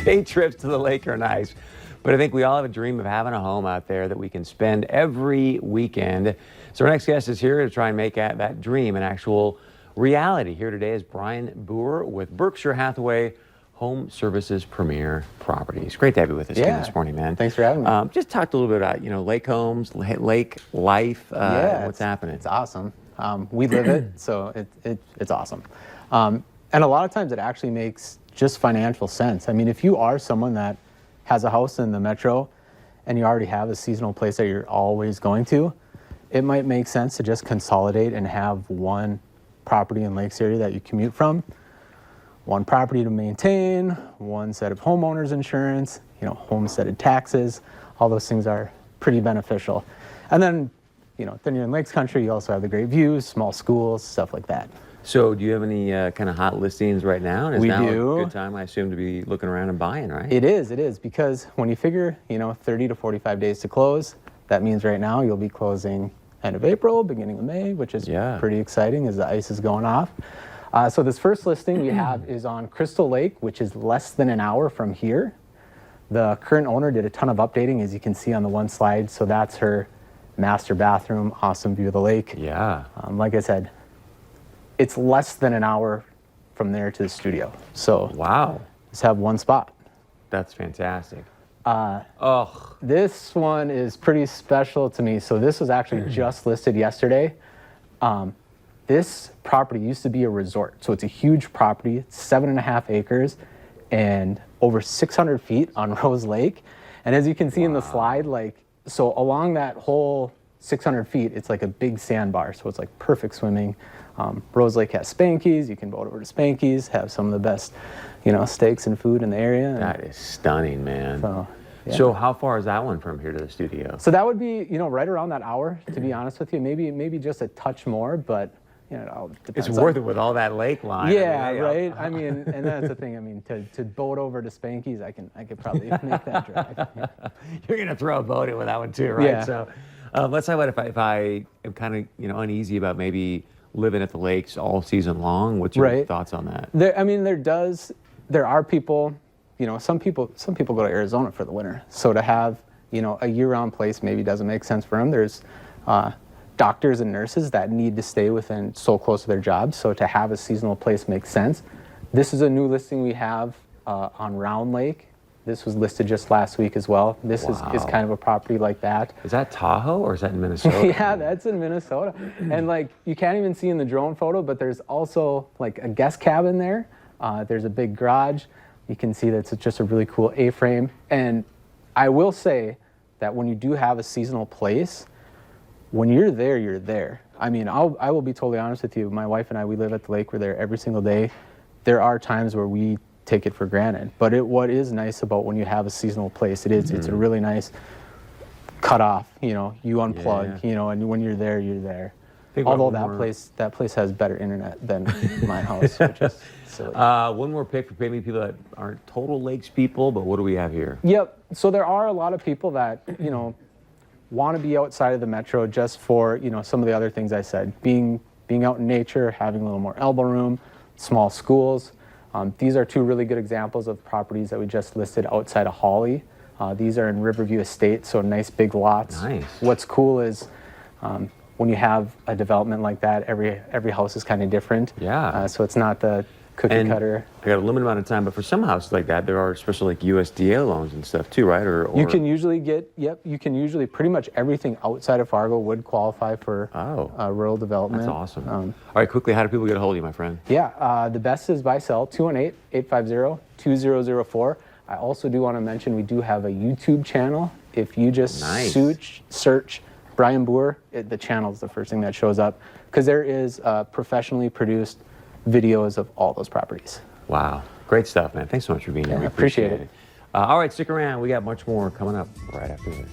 Day trips to the lake are nice, but I think we all have a dream of having a home out there that we can spend every weekend. So our next guest is here to try and make that dream an actual reality. Here today is Bryan Buhr with Berkshire Hathaway Home Services Premier Properties. Great to have you with us again this morning, man. Thanks for having me. Just talk a little bit about, lake homes, lake life, what's happening. It's awesome. We live it, so it's awesome. And a lot of times it actually makes just financial sense. I mean, if you are someone that has a house in the metro and you already have a seasonal place that you're always going to, it might make sense to just consolidate and have one property in Lakes area that you commute from, one property to maintain, one set of homeowners insurance, homesteaded taxes. All those things are pretty beneficial. And then, then you're in Lakes country, you also have the great views, small schools, stuff like that. So do you have any kind of hot listings right now? And is We now do. a good time, I assume, to be looking around and buying, right? It is, because when you figure, 30 to 45 days to close, that means right now you'll be closing end of April, beginning of May, which is pretty exciting as the ice is going off. So this first listing we have is on Crystal Lake, which is less than an hour from here. The current owner did a ton of updating, as you can see on the one slide. So that's her master bathroom, awesome view of the lake. Yeah. Like I said, it's less than an hour from there to the studio. So wow, just have one spot. That's fantastic. This one is pretty special to me. So this was actually just listed yesterday. This property used to be a resort. So it's a huge property. It's 7.5 acres and over 600 feet on Rose Lake. And as you can see in the slide, so along that whole 600 feet, it's like a big sandbar. So it's like perfect swimming. Rose Lake has Spankies. You can boat over to Spankies, have some of the best, steaks and food in the area. That is stunning, man. So, so how far is that one from here to the studio? So that would be, right around that hour, to be honest with you. Maybe just a touch more, but, it all depends. It's worth it with all that lake line. Yeah, right? I mean, and that's the thing. I mean, to boat over to Spankies, I could probably make that drive. You're going to throw a boat in with that one too, right? Yeah. So let's talk about if I am kind of, uneasy about maybe living at the lakes all season long. What's your thoughts on that? There are people, some people go to Arizona for the winter. So to have, a year-round place maybe doesn't make sense for them. There's doctors and nurses that need to stay within so close to their jobs. So to have a seasonal place makes sense. This is a new listing we have on Round Lake. This was listed just last week as well. This is kind of a property like that. Is that Tahoe or is that in Minnesota? Yeah, that's in Minnesota. And you can't even see in the drone photo, but there's also a guest cabin there. There's a big garage. You can see that it's just a really cool A-frame. And I will say that when you do have a seasonal place, when you're there, you're there. I mean, I will be totally honest with you. My wife and I, we live at the lake. We're there every single day. There are times where we take it for granted. But what is nice about when you have a seasonal place, it's a really nice cut off, you unplug, and when you're there, you're there. Although that place has better internet than my house, which is silly. One more pick for maybe people that aren't total lakes people, but what do we have here? Yep. So there are a lot of people that, want to be outside of the metro just for, some of the other things I said. Being out in nature, having a little more elbow room, small schools. These are two really good examples of properties that we just listed outside of Hawley. These are in Riverview Estate, so nice big lots. Nice. What's cool is when you have a development like that, every house is kind of different. Yeah. So it's not the cookie cutter. I got a limited amount of time, but for some houses like that, there are especially USDA loans and stuff too, right? Or you can usually pretty much everything outside of Fargo would qualify for rural development. That's awesome. All right, quickly, how do people get a hold of you, my friend? Yeah, the best is by cell, 218-850-2004. I also do want to mention we do have a YouTube channel. If you just search Bryan Buhr, the channel is the first thing that shows up, because there is professionally produced videos of all those properties. Wow. Great stuff, man. Thanks so much for being here. We appreciate it. All right, stick around. We got much more coming up right after this.